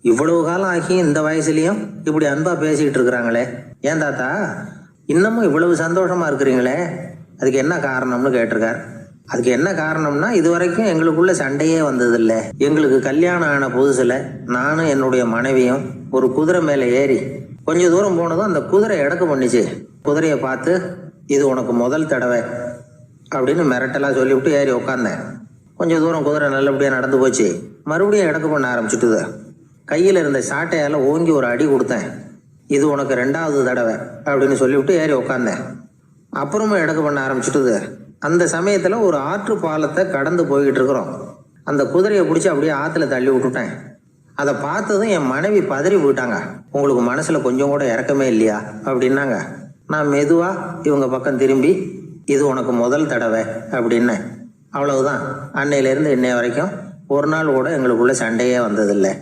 இவ்வளவு காலம் ஆகி இந்த வயசுலயும் இப்படி அன்பா பேசிக்கிட்டு இருக்கிறாங்களே, ஏன் தாத்தா இன்னமும் இவ்வளவு சந்தோஷமா இருக்கிறீங்களே, அதுக்கு என்ன காரணம்னு கேட்டிருக்கார். அதுக்கு என்ன காரணம்னா, இது வரைக்கும் எங்களுக்குள்ள சண்டையே வந்ததில்லை. எங்களுக்கு கல்யாணம் ஆன புதுசுல நானும் என்னுடைய மனைவியும் ஒரு குதிரை மேலே ஏறி கொஞ்ச தூரம் போனதும் அந்த குதிரை எடக்கு பண்ணிச்சு. குதிரையை பார்த்து, இது உனக்கு முதல் தடவை அப்படின்னு மிரட்டலா சொல்லிவிட்டு ஏறி உட்காந்தேன். கொஞ்சம் தூரம் குதிரை நல்லபடியாக நடந்து போச்சு. மறுபடியும் எடக்கு பண்ண ஆரம்பிச்சுட்டுது. கையில் இருந்த சாட்டையால் ஓங்கி ஒரு அடி கொடுத்தேன். இது உனக்கு 2வது தடவை அப்படின்னு சொல்லிவிட்டு ஏறி உட்காந்தேன். அப்புறமும் எடக்கு பண்ண ஆரம்பிச்சுட்டுது. அந்த சமயத்தில் ஒரு ஆற்று பாலத்தை கடந்து போய்கிட்டு இருக்கிறோம். அந்த குதிரையை பிடிச்சி அப்படியே ஆற்றுல தள்ளி விட்டுட்டேன். அதை பார்த்ததும் என் மனைவி பதறி போயிட்டாங்க. உங்களுக்கு மனசில் கொஞ்சம் கூட இறக்கமே இல்லையா அப்படின்னாங்க. நான் மெதுவாக இவங்க பக்கம் திரும்பி, இது உனக்கு முதல் தடவை அப்படின்னேன். அவ்வளவுதான். அன்னையிலேருந்து இன்னைய வரைக்கும் ஒரு நாள் கூட எங்களுக்குள்ள சண்டையே வந்ததில்லை.